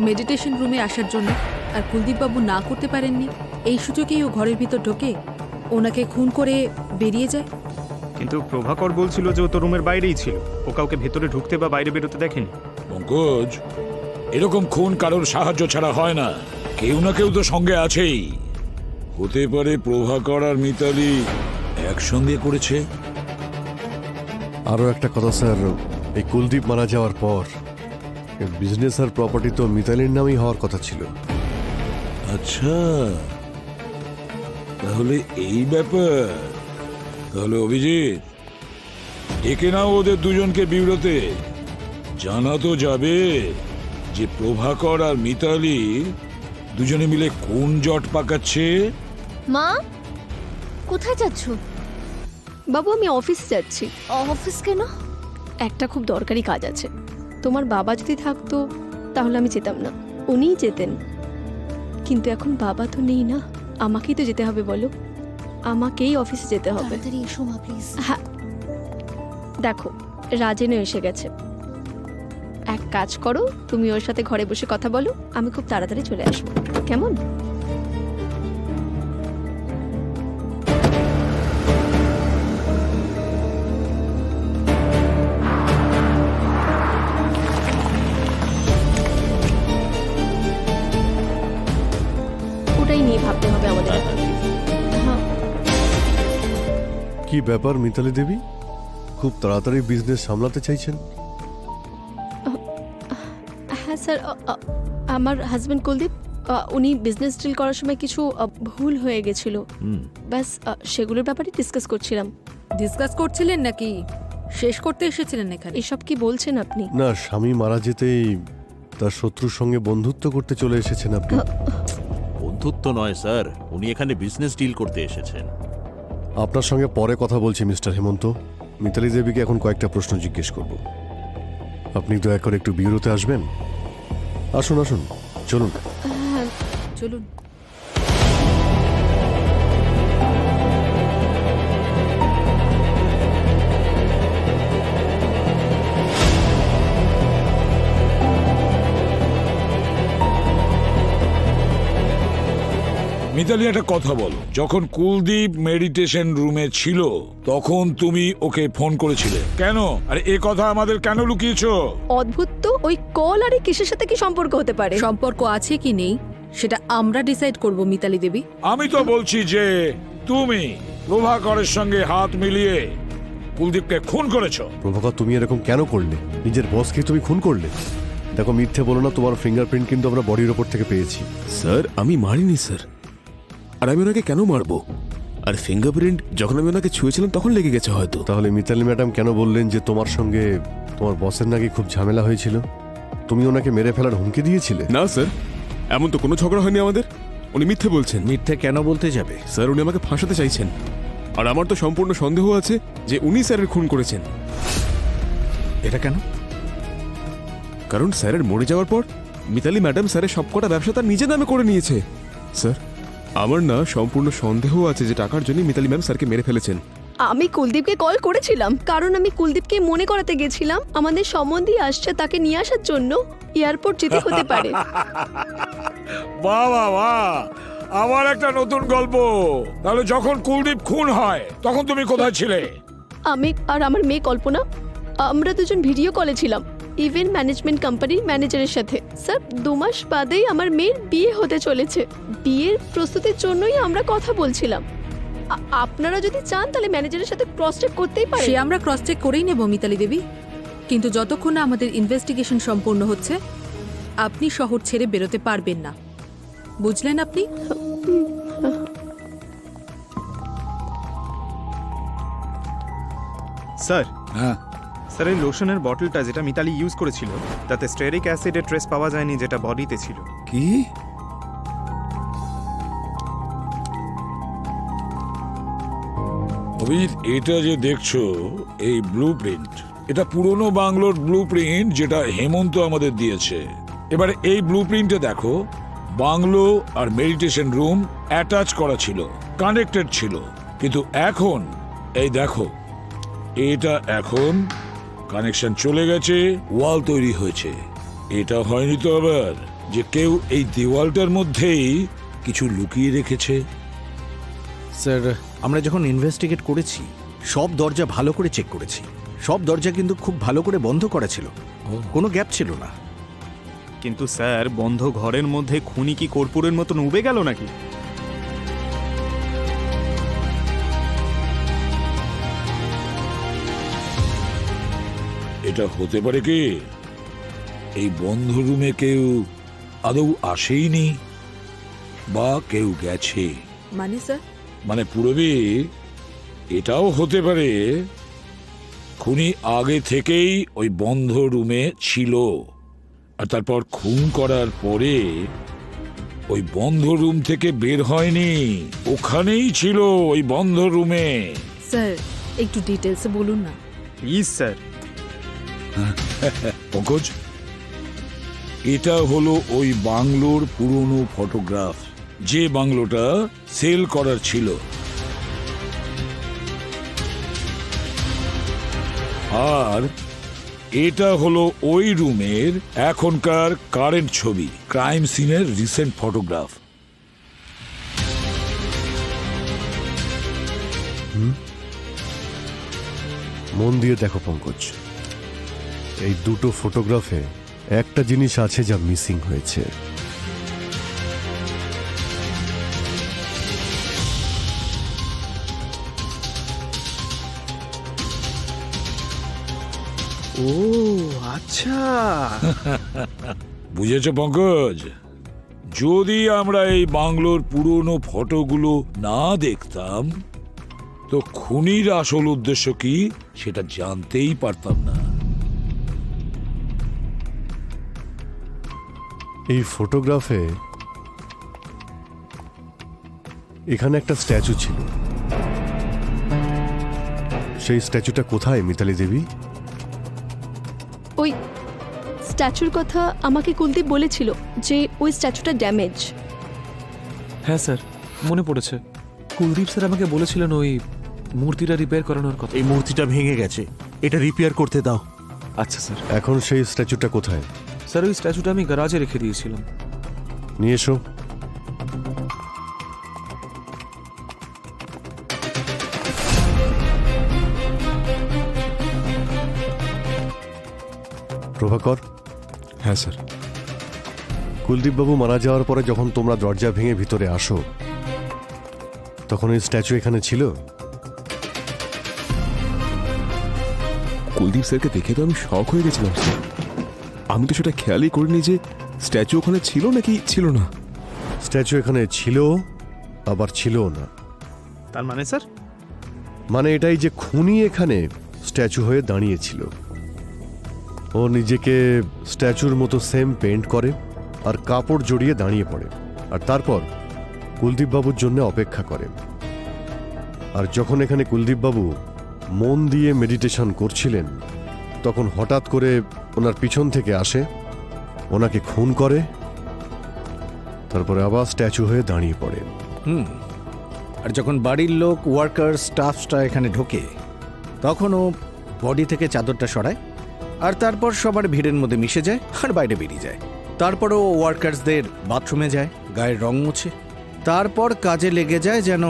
মেডিটেশন রুমে আসার জন্য, আর কুলদীপবাবু না করতে পারেননি। এই সুযোগেই ও ঘরের ভিতর ঢোকে, ওনাকে খুন করে বেরিয়ে যায়। কিন্তু প্রভাকর বলছিল যে ও তো রুমের বাইরেই ছিল, ও কাউকে ভেতরে ঢুকতে বা বাইরে বেরোতে দেখেনি। পঙ্কজ, এরকম খুন কারোর সাহায্য ছাড়া হয় না, কেউ না কেউ তো সঙ্গে আছেই। হতে পারে প্রভাকর আর মিতালি একসঙ্গে করেছে। আরও একটা কথা স্যার, এই কুলদীপ মারা যাওয়ার পর বিজনেস আর প্রপার্টি তো মিতালির নামেই হওয়ার কথা ছিল। আচ্ছা, তাহলে এই ব্যাপার। তাহলে অভিজিৎ, ডেকে নাও ওদের দুজনকে বিউরোতে। জানা তো যাবে যে প্রভাকর আর মিতালি দুজনে মিলে কোন জট পাকাচ্ছে। মা, কোথায় যাচ্ছ? বাবু আমি অফিস যাচ্ছি। অফিস কেন? একটা খুব দরকারি কাজ আছে। তোমার বাবা যদি থাকতো তাহলে আমি যেতাম না, উনিই যেতেন। কিন্তু এখন বাবা তো নেই না, আমাকেই তো যেতে হবে। বলো, আমাকেই অফিসে যেতে হবে। তাড়াতাড়ি এসো মা প্লিজ। হ্যাঁ, দেখো রাজেনও এসে গেছে। এক কাজ করো, তুমি ওর সাথে ঘরে বসে কথা বলো, আমি খুব তাড়াতাড়ি চলে আসবো, কেমন? ওটাই নিয়ে ভাবতে হবে আমাদের। হ্যাঁ, কি ব্যাপার মিতালি দেবী, খুব তাড়াতাড়ি বিজনেস সামলাতে চাইছেন? হ্যাঁ স্যার, আমার হাজব্যান্ড কুলদীপ, উনি বিজনেস ডিল করার সময় কিছু ভুল হয়ে গেছিল, ব্যাস সেগুলোর ব্যাপারে ডিসকাস করছিলাম। ডিসকাস করছিলেন নাকি শেষ করতে এসেছিলেন এখানে? এসব কি বলছেন আপনি? না, স্বামী মারা যেতেই তার শত্রুর সঙ্গে বন্ধুত্ব করতে চলে এসেছেন আপনি। বন্ধুত্ব নয় স্যার, উনি এখানে বিজনেস ডিল করতে এসেছেন। আপনার সঙ্গে পরে কথা বলছি মিস্টার হেমন্ত। মিতালি দেবীকে এখন কয়েকটা প্রশ্ন জিজ্ঞেস করব। আপনি দয়া করে একটু বিউরোতে আসবেন। আসুন আসুন, চলুন। চলুন। মিতালি, একটা কথা বলো, যখন কুলদীপ মেডিটেশন রুমে ছিল তখন তুমি ওকে ফোন করেছিলে কেন? আর এ কথা আমাদের কেন লুকিয়েছো? অদ্ভুত তো, ওই কল আর এই কিসের সাথে কি সম্পর্ক হতে পারে? সম্পর্ক আছে কি নেই সেটা আমরা ডিসাইড করব মিতালি দেবী। আমি তো বলছি যে তুমি প্রভাকরের সঙ্গে হাত মিলিয়ে কুলদীপকে খুন করেছো। প্রভাকর, তুমি এরকম কেন করলে? নিজের বসকে তুমি খুন করলে? দেখো, মিথ্যে বলো না, তোমার ফিঙ্গারপ্রিন্ট কিন্তু আমরা বডির ওপর থেকে পেয়েছি। স্যার, আমি মারিনি স্যার। আর আমি ওনাকে কেন মারবো? আর ফিঙ্গারপ্রিন্ট যখন আমি ওনাকে ছুঁয়েছিলাম তখন লেগে গেছে হয়তো। তাহলে মিতালি ম্যাডাম কেন বললেন যে তোমার সঙ্গে তোমার বসের নাকি খুব ঝামেলা হয়েছিল? তুমি ওনাকে মেরে ফেলার হুমকি দিয়েছিলে? না স্যার, এমন তো কোনো ঝগড়া হয়নি আমাদের। উনি মিথ্যে বলছেন। মিথ্যে কেন বলতে যাবে? স্যার, উনি আমাকে ফাঁসাতে চাইছেন। আর আমার তো সম্পূর্ণ সন্দেহ আছে যে উনি স্যারের খুন করেছেন। এটা কেন? কারণ স্যারের মরে যাওয়ার পর মিতালি ম্যাডাম স্যারের সবকটা ব্যবসা তার নিজের নামে করে নিয়েছে। স্যার, আমার না সম্পূর্ণ সন্দেহ আছে যে টাকার জন্য মিতালি ম্যাম স্যারকে মেরে ফেলেছেন। আমি কুলদীপকে কল করেছিলাম, কারণ আমি কুলদীপকে মনে করাতে গেছিলাম আমাদের সম্বন্ধী আসছে, তাকে নিয়ে আসার জন্য এয়ারপোর্ট যেতে হতে পারে। বাহ বাহ বাহ, আমার একটা নতুন গল্প। তাহলে যখন কুলদীপ খুন হয় তখন তুমি কোথায় ছিলে? আমি আর আমার মেয়ে কল্পনা, আমরা দুজন ভিডিও কলে ছিলাম ইভেন্ট ম্যানেজমেন্ট কোম্পানির ম্যানেজারের সাথে। স্যার, 2 মাস বাদেই আমার মেয়ের বিয়ে হতে চলেছে। বিয়ের প্রস্তুতির জন্যই আমরা কথা বলছিলাম। আপনারা যদি চান তাহলে ম্যানেজারের সাথে ক্রস চেক করতেই পারেন। সে আমরা ক্রস চেক করেই নেব মিতালি দেবী, কিন্তু যতক্ষণ না আমাদের ইনভেস্টিগেশন সম্পূর্ণ হচ্ছে আপনি শহর ছেড়ে বেরোতে পারবেন না, বুঝলেন আপনি? স্যার, হ্যাঁ স্যার, এই লোশনের বটলটা যেটা মিতালি ইউজ করেছিল তাতে স্টেরিক অ্যাসিডের ট্রেস পাওয়া যায়নি, যেটা বডিতে ছিল। কি? অভিজিৎ, এটা যে দেখছো এই ব্লু প্রিন্ট, এটা পুরনো বাংলোর ব্লু প্রিন্ট যেটা হেমন্ত আমাদের দিয়েছে। এবারে এই ব্লু প্রিন্টে দেখো, বাংলো আর মেডিটেশন রুম অ্যাটাচ করা ছিল, কানেক্টেড ছিল। কিন্তু এখন এই দেখো, এটা এখন কানেকশন চলে গেছে, ওয়াল তৈরি হয়েছে। এটা হয়নি তো আবার যে কেউ এই দেওয়ালটার মধ্যেই কিছু লুকিয়ে রেখেছে? স্যার, আমরা যখন ইনভেস্টিগেট করেছি সব দরজা ভালো করে চেক করেছি। সব দরজা কিন্তু খুব ভালো করে বন্ধ করা ছিল, কোনো গ্যাপ ছিল না। কিন্তু স্যার, বন্ধ ঘরের মধ্যে খুনি কি কর্পূরের মতন উবে গেল নাকি? এটা হতে পারে কি এই বন্ধ রুমে কেউ আদৌ আসেইনি, বা কেউ গেছে? মানে স্যার, মানে পূরবী, এটাও হতে পারে খুনি আগে থেকেই ওই বন্ধ রুমে ছিল, আর তারপর খুন করার পরে ওই বন্ধ রুম থেকে বের হয়নি, ওখানেই ছিল ওই বন্ধ রুমে। স্যার একটু ডিটেলসে বলুন না। Please sir. পঙ্কজ, এটা হলো ওই বাংলোর পুরনো ফটোগ্রাফ, যে বাংলোটা সেল করার ছিল। আর এটা হলো ওই রুমের এখনকার কারেন্ট ছবি, ক্রাইম সিনের রিসেন্ট ফটোগ্রাফ। মন দিয়ে দেখো পঙ্কজ, এই দুটো ফটোগ্রাফে একটা জিনিস আছে যা মিসিং হয়েছে। ও আচ্ছা, বুঝেছ পঙ্কজ? যদি আমরা এই বাংলোর পুরনো ফটোগুলো না দেখতাম তো খুনির আসল উদ্দেশ্য কি সেটা জানতেই পারতাম না। এই ফটোগ্রাফে এখানে একটা স্ট্যাচু ছিল। সেই স্ট্যাচুটা কোথায় মিতালি দেবী? ওই স্ট্যাচুর কথা আমাকে কুলদীপ বলেছিল যে ওই স্ট্যাচুটা ড্যামেজ। হ্যাঁ স্যার, মনে পড়েছে। কুলদীপ স্যার আমাকে বলেছিলেন ওই মূর্তিটা রিপেয়ার করানোর কথা। এই মূর্তিটা ভেঙে গেছে, এটা রিপেয়ার করতে দাও। আচ্ছা স্যার। এখন সেই স্ট্যাচুটা কোথায়? স্যার ওই স্ট্যাচুটা আমি গ্যারাজে রেখে দিয়েছিলাম। নিয়ে এসো। প্রভাকর। হ্যাঁ স্যার। কুলদীপবাবু মারা যাওয়ার পরে যখন তোমরা দরজা ভেঙে ভিতরে আসো তখন এই স্ট্যাচু এখানে ছিল? কুলদীপ স্যারকে দেখে তো আমি শক হয়ে গেছিলাম স্যার। আমি তো সেটা খেয়ালই করিনি যে স্ট্যাচু ওখানে ছিল নাকি ছিল না। স্ট্যাচু এখানে ছিল, আবার ছিলও না। তার মানে স্যার? মানে এটাই যে খুনি এখানে স্ট্যাচু হয়ে দাঁড়িয়েছিল। ও নিজেকে স্ট্যাচুর মতো সেম পেইন্ট করে আর কাপড় জড়িয়ে দাঁড়িয়ে পড়ে, আর তারপর কুলদীপবাবুর জন্য অপেক্ষা করে। আর যখন এখানে কুলদীপবাবু মন দিয়ে মেডিটেশন করছিলেন তখন হঠাৎ করে ওনার পিছন থেকে আসে, ওনাকে খুন করে, তারপরে আবার স্ট্যাচু হয়ে দাঁড়িয়ে পড়ে। আর যখন বাড়ির লোক, ওয়ার্কার, স্টাফসটা এখানে ঢোকে তখন ও বডি থেকে চাদরটা সরায়, আর তারপর সবার ভিড়ের মধ্যে মিশে যায় আর বাইরে বেরিয়ে যায়। তারপরও ওয়ার্কার্সদের বাথরুমে যায়, গায়ের রং মোছে, তারপর কাজে লেগে যায় যেন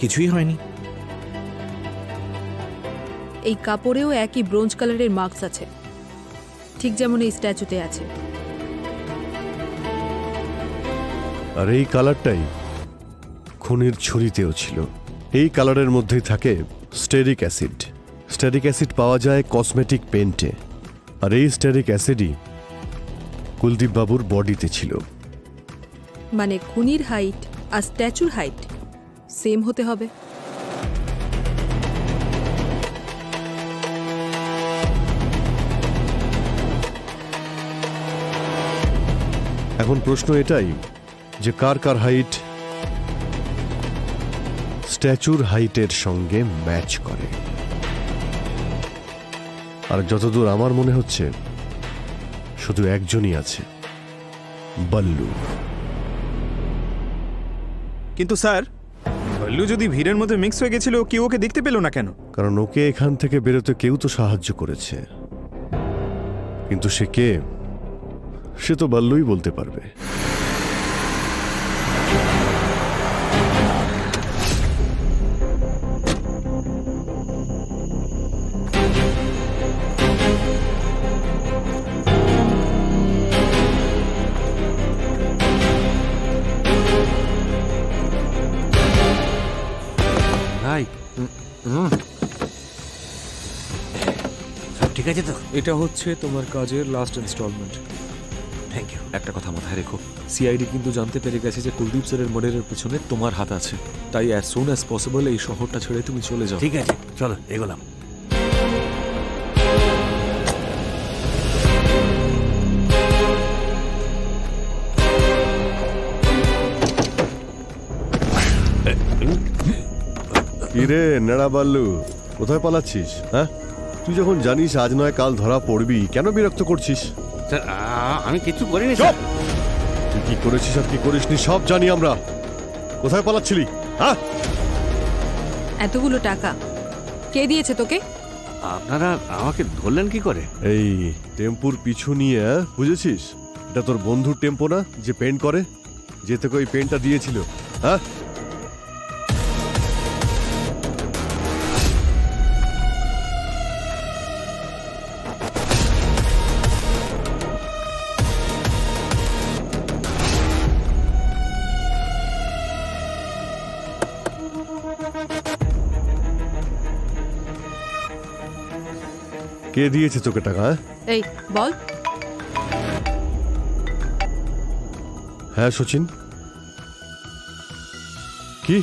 কিছুই হয়নি। এই কাপড়েও একই ব্রোঞ্জ কালারের মার্কস আছে, ঠিক যেমন এই স্ট্যাচুতে আছে। আর এই কালারটাই খুনির ছুরিতেও ছিল। এই কালারের মধ্যেই থাকে স্টেরিক অ্যাসিড। স্টেরিক অ্যাসিড পাওয়া যায় কসমেটিক পেন্টে, আর এই স্টেরিক অ্যাসিডই কুলদীপ বাবুর বডিতে ছিল। মানে খুনির হাইট আর স্ট্যাচুর হাইট সেম হতে হবে। এখন প্রশ্ন এটাই যে কার কার হাইট স্ট্যাচুর হাইটের সঙ্গে ম্যাচ করে। আর যতদূর আমার মনে হচ্ছে শুধু একজনই আছে, বল্লু। কিন্তু স্যার, বল্লু যদি ভিড়ের মধ্যে মিক্স হয়ে গেছিল, কেউ ওকে দেখতে পেল না কেন? কারণ ওকে এখান থেকে বেরোতে কেউ তো সাহায্য করেছে। কিন্তু সে কে, সে তো বাল্লুই বলতে পারবে। ভাই সব ঠিক আছে তো? এটা হচ্ছে তোমার কাজের লাস্ট ইনস্টলমেন্ট। Thank you. একটা কথা মাথায় রেখো, সিআইডি কিন্তু জানতে পেরে গেছে যে কুলদীপ স্যারের মার্ডারের পিছনে তোমার হাত আছে। তাই অ্যাজ সুন অ্যাজ পসিবল এই শহরটা ছেড়ে তুমি চলে যাও। ঠিক আছে, চলো এগোলাম। কিরে নেড়া বাল্লু, কোথায় পালাচ্ছিস? হ্যাঁ, তুই যখন জানিস আজ নয় কাল ধরা পড়বি, কেন বিরক্ত করছিস? স্যার আমি কিছু করিনি। চুপ! তুই কি করেছিস আর কি করিসনি সব জানি আমরা। কোথায় পালাচ্ছিলি? হ্যাঁ, এতগুলো টাকা কে দিয়েছে তোকে? আপনারা আমাকে ধরলেন কি করে? এই টেম্পুর পিছু নিয়ে, বুঝেছিস? এটা তোর বন্ধুর টেম্পো না যে পেন্ট করে, যে তোকে ওই পেন্টটা দিয়েছিল? হ্যাঁ, কে দিয়েছে তোকে টাকা? এই বল। হ্যাঁ সচিন, কি?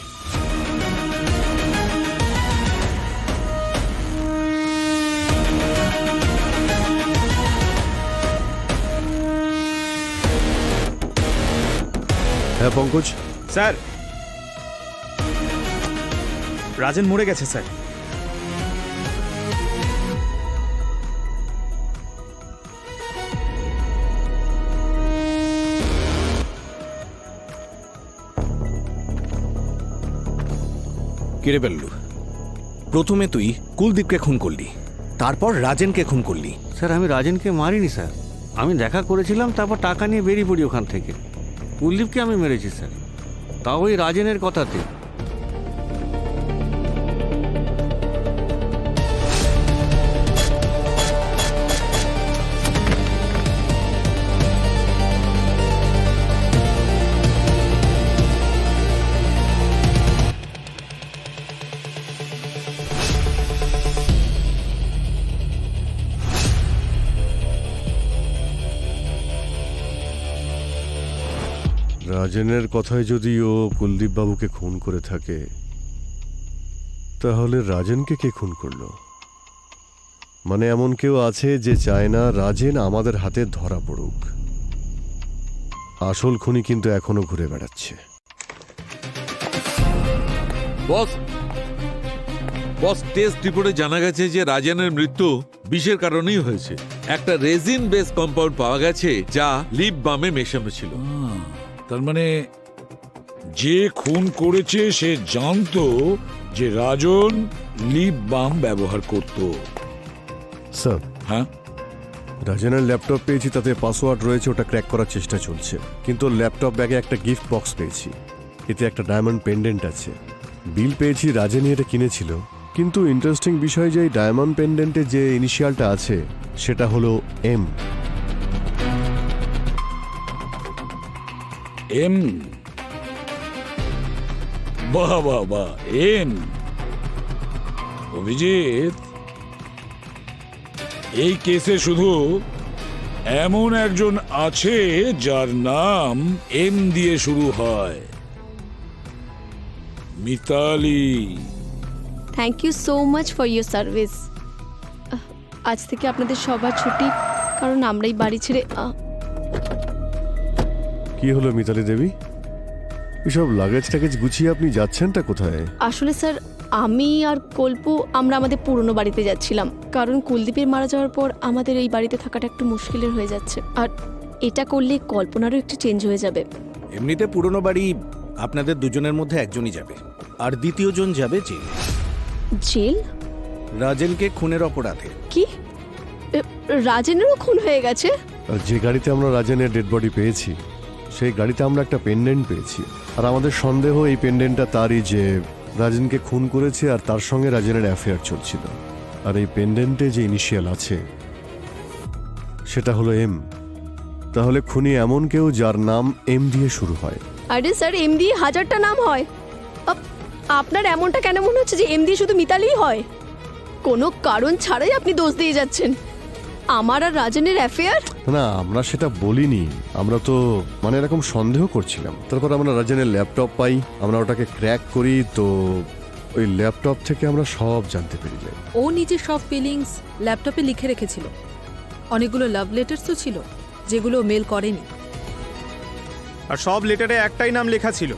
হ্যাঁ পঙ্কজ। স্যার, রাজেন মরে গেছে স্যার। কিরে বেল্লু, প্রথমে তুই কুলদীপকে খুন করলি, তারপর রাজেনকে খুন করলি। স্যার আমি রাজেনকে মারিনি স্যার, আমি দেখা করেছিলাম, তারপর টাকা নিয়ে বেরিয়ে পড়ি ওখান থেকে। কুলদীপকে আমি মেরেছি স্যার, তাও ওই রাজেনের কথাতে। রাজেনের কথায় যদি ও কুলদীপ বাবুকে খুন করে থাকে, তাহলে রাজেনকে কে খুন করলো? মানে এমন কেউ আছে যে চায় না রাজেন আমাদের হাতে ধরা পড়ুক। আসল খুনি কিন্তু এখনো ঘুরে বেড়াচ্ছে। বস বস টেস্ট রিপোর্টে জানা গেছে যে রাজেনের মৃত্যু বিষের কারণেই হয়েছে। একটা রেজিন বেস কম্পাউন্ড পাওয়া গেছে যা লিপ বামে মেশানো ছিল। তার মানে যে খুন করেছে সে জানতো যে রাজন লিপ বাম ব্যবহার করত। স্যার, হ্যাঁ, রাজেনের ল্যাপটপ পেয়েছি, তাতে পাসওয়ার্ড রয়েছে, ওটা ক্র্যাক করার চেষ্টা চলছে। কিন্তু ল্যাপটপ ব্যাগে একটা গিফট বক্স পেয়েছি, এতে একটা ডায়মন্ড পেন্ডেন্ট আছে। বিল পেয়েছি রাজেনই এটা কিনেছিল, কিন্তু ইন্টারেস্টিং বিষয় যে এই ডায়মন্ড পেন্ডেন্টে যে ইনিশিয়ালটা আছে সেটা হলো এম। এম? বাহ বাহ বাহ, এম। অভিজিৎ, এই কেসে শুধু এমন একজন আছে যার নাম এম দিয়ে শুরু হয়, Mitali. Thank you so much for your service. আজ থেকে আপনাদের সবার ছুটি, কারণ আমরাই বাড়ি ছেড়ে কি হলো মিতালি দেবী, এসব লাগেজ টাগেজ গুছিয়ে আপনি যাচ্ছেনটা কোথায়? আসলে স্যার, আমি আর কল্পু আমরা আমাদের পুরনো বাড়িতে যাচ্ছিলাম, কারণ কুলদীপের মারা যাওয়ার পর আমাদের এই বাড়িতে থাকাটা একটু মুশকিলের হয়ে যাচ্ছে, আর এটা করলে কল্পনারও একটু চেঞ্জ হয়ে যাবে। এমনিতে পুরনো বাড়ি আপনাদের দুজনের মধ্যে একজনই যাবে, আর দ্বিতীয়জন যাবে জেল। জেল? রাজেনকে খুনের অপরাধে। কি? রাজেনেরও খুন হয়ে গেছে? আর যে গাড়িতে আমরা রাজেনের ডেড বডি পেয়েছি সেই গাড়িতে আমরা একটা পেন্ডেন্ট পেয়েছি, আর আমাদের সন্দেহ এই পেন্ডেন্টটা তারই, যে রাজেনকে খুন করেছে আর তার সঙ্গে রাজেনের অ্যাফেয়ার চলছিল। আর এই পেন্ডেন্টে যে ইনিশিয়াল আছে সেটা হলো এম। তাহলে খুনি এমন কেউ যার নাম এম দিয়ে শুরু হয়। আরে স্যার, এম দিয়ে হাজারটা নাম হয়। আপনার এমনটা কেন মনে হচ্ছে যে এম দিয়ে শুধু মিতালিই হয়? কোনো কারণ ছাড়াই আপনি দোষ দিয়ে যাচ্ছেন। আমার আর রাজেনের অ্যাফেয়ার? না, আমরা সেটা বলিনি, আমরা তো মানে এরকম সন্দেহ করছিলাম। তারপর আমরা রাজেনের ল্যাপটপ পাই, আমরা ওটাকে ক্র্যাক করি, তো ওই ল্যাপটপ থেকে আমরা সব জানতে পেরে যাই। ও নিজের সব ফিলিংস ল্যাপটপে লিখে রেখেছিল। অনেকগুলো লাভ লেটার্সও ছিল যেগুলো মেল করেনি। আর সব লেটারে একটাই নাম লেখা ছিল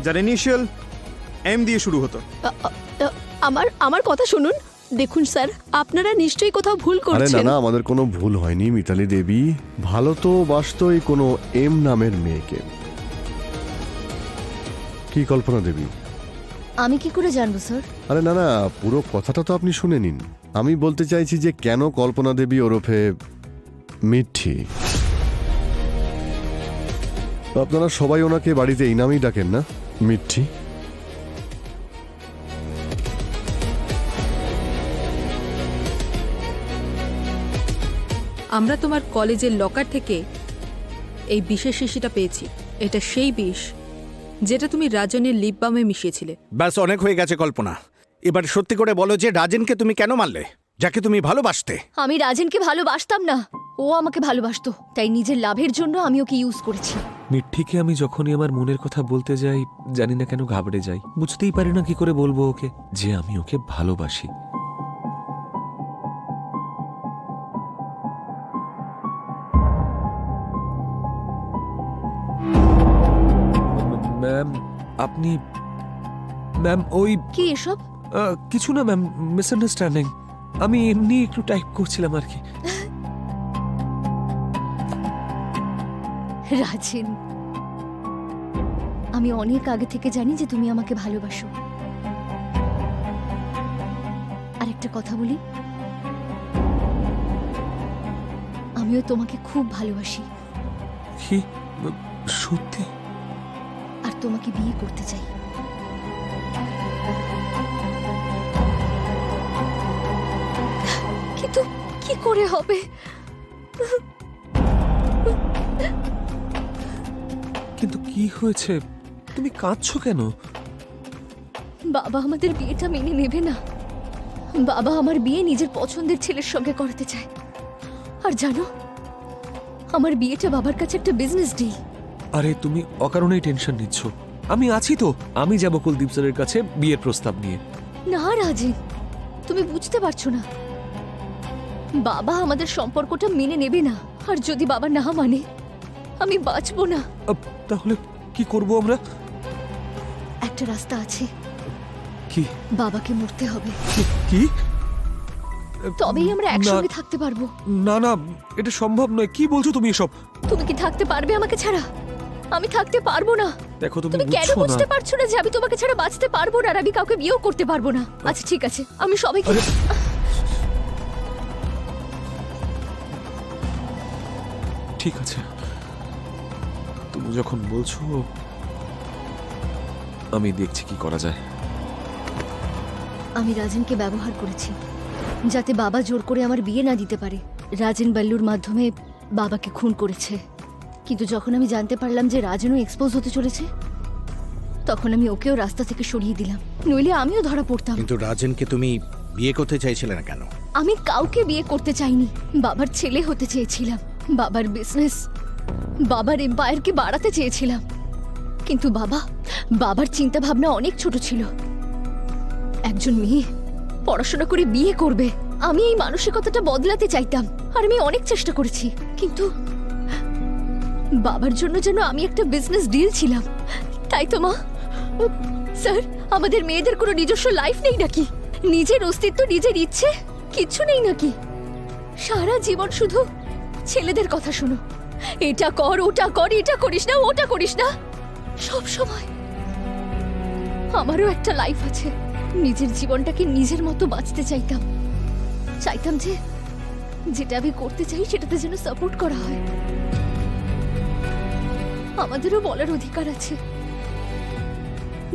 যার ইনিশিয়াল এম দিয়ে শুরু হতো। আমার কথা শুনুন। দেখুন স্যার, আপনারা নিশ্চয়ই কোথাও ভুল আরে না করছেন। না, আমাদের কোনো ভুল হয়নি মিতালি দেবী। ভালো তো বাস্তই কোনো এম নামের মেয়েকে। কি কল্পনা দেবী? আমি কি করে জানবো স্যার? আরে না না, পুরো কথাটা তো আপনি শুনে নিন। আমি বলতে চাইছি যে কেন কল্পনা দেবী ওরফে মিঠি। আপনারা সবাই ওনাকে বাড়িতে এই নামেই ডাকেন না, মিঠি? আমরা তোমার কলেজের লকার থেকে এই বিষের শিশিটা পেয়েছি। এটা সেই বিষ যেটা তুমি রাজনের লিপ বামে মিশিয়েছিলে। ব্যাস, অনেক হয়ে গেছে কল্পনা। এবার সত্যি করে বলো যে রাজেনকে তুমি কেন মারলে, যাকে তুমি ভালোবাসতে? আমি রাজেনকে ভালোবাসতাম না, ও আমাকে ভালোবাসতো, তাই নিজের লাভের জন্য আমি ওকে ইউজ করেছি। মিঠিকে আমি যখনই আমার মনের কথা বলতে যাই, জানি না কেন ঘাবড়ে যাই। বুঝতেই পারি না কি করে বলবো ওকে যে আমি ওকে ভালোবাসি। ম্যাম, আপনি ম্যাম ওই কি এসব? কিছু না ম্যাম, মিসআন্ডারস্ট্যান্ডিং। আমি এমনি একটু টাইপ করছিলাম আর কি। রাজেন, আমি অনেক আগে থেকে জানি যে তুমি আমাকে ভালোবাসো। আর একটা কথা বলি, আমিও তোমাকে খুব ভালোবাসি। কি সত্যি? আর তোমাকে বিয়ে করতে চাই। কিন্তু কি করে হবে? কিন্তু কি হয়েছে? তুমি কাঁদছো কেন? বাবা আমাদের বিয়েটা মেনে নেবে না। বাবা আমার বিয়ে নিজের পছন্দের ছেলের সঙ্গে করতে চায়। আর জানো, আমার বিয়েটা বাবার কাছে একটা বিজনেস ডিল। আরে তুমি অকারণেই টেনশন নিচ্ছ। আমি আছি তো, আমি যাব কুলদীপ স্যারের কাছে বিয়ের প্রস্তাব নিয়ে। না রাজেন, তুমি বুঝতে পারছো না। বাবা আমাদের সম্পর্কটা মেনে নেবে না। আর যদি বাবা না মানে, আমি বাঁচবো না। তাহলে কি করব আমরা? একটা রাস্তা আছে। কি? বাবাকে মরতে হবে। কি? তবেই আমরা একসঙ্গে থাকতে পারবো। না না, এটা সম্ভব নয়। কি বলছো তুমি এসব? তুমি কি থাকতে পারবে আমাকে ছাড়া? আমি থাকতে পারবো না। দেখো তুমি কেন বুঝতে পারছো না যে আমি তোমাকে ছাড়া বাঁচতে পারবো না? আর আমি কাউকে বিয়েও করতে পারবো না। আচ্ছা ঠিক আছে, আমি সবাইকে ঠিক আছে, তুমি যখন বলছো আমি দেখছি কি করা যায়। আমি রাজেনকে ব্যবহার করেছি যাতে বাবা জোর করে আমার বিয়ে না দিতে পারে। রাজেন বাল্লুর মাধ্যমে বাবাকে খুন করেছে। কিন্তু যখন আমি জানতে পারলাম যে রাজেনও এক্সপোজ হতে চলেছে, তখন আমি ওকেও রাস্তা থেকে সরিয়ে দিলাম, নইলে আমিও ধরা পড়তাম। কিন্তু রাজেনকে তুমি বিয়ে করতে চাইছিলে না কেন? আমি কাউকে বিয়ে করতে চাইনি, বাবার ছেলে হতে চেয়েছিলাম। বাবার বিজনেস, বাবার এম্পায়ারকে বাড়াতে চেয়েছিলাম। কিন্তু বাবার চিন্তা ভাবনা অনেক ছোট ছিল। একজন মেয়ে পড়াশোনা করে বিয়ে করবে, আমি এই মানসিকতাটা বদলাতে চাইতাম। আর আমি অনেক চেষ্টা করেছি, কিন্তু বাবার জন্য যেন আমি একটা বিজনেস ডিল ছিলাম। তাই তো মা। স্যার, আমাদের মেয়েদের কোনো নিজস্ব লাইফ নেই নাকি? নিজের অস্তিত্ব, নিজের ইচ্ছে কিচ্ছু নেই নাকি? সারা জীবন শুধু ছেলেদের কথা শোনো, এটা কর, ওটা কর, এটা করিস না, ওটা করিস না। সব সময় আমারও একটা লাইফ আছে। নিজের জীবনটাকে নিজের মতো বাঁচতে চাইতাম। চাইতাম যে যেটা আমি করতে চাই সেটাতে যেন সাপোর্ট করা হয়। আমাদেরও বলার অধিকার আছে,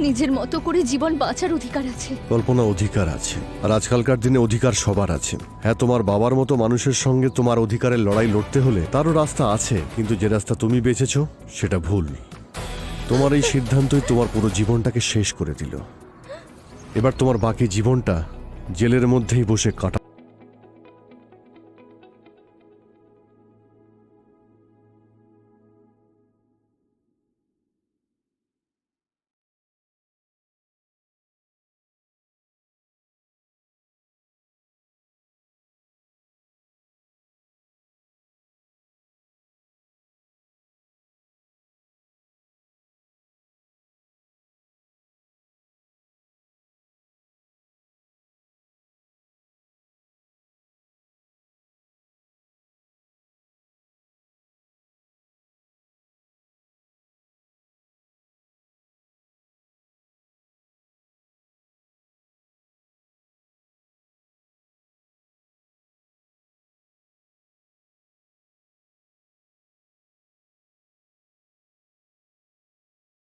নিজের মতো করে জীবন বাঁচার অধিকার আছে। কল্পনা, অধিকার আছে, আর আজকালকার দিনে অধিকার সবার আছে। হ্যাঁ, তোমার বাবার মতো মানুষের সঙ্গে তোমার অধিকারের লড়াই লড়তে হলে তারও রাস্তা আছে, কিন্তু যে রাস্তা তুমি বেছেছ সেটা ভুল। তোমার এই সিদ্ধান্তই তোমার পুরো জীবনটাকে শেষ করে দিল। এবার তোমার বাকি জীবনটা জেলের মধ্যেই বসে কাটা।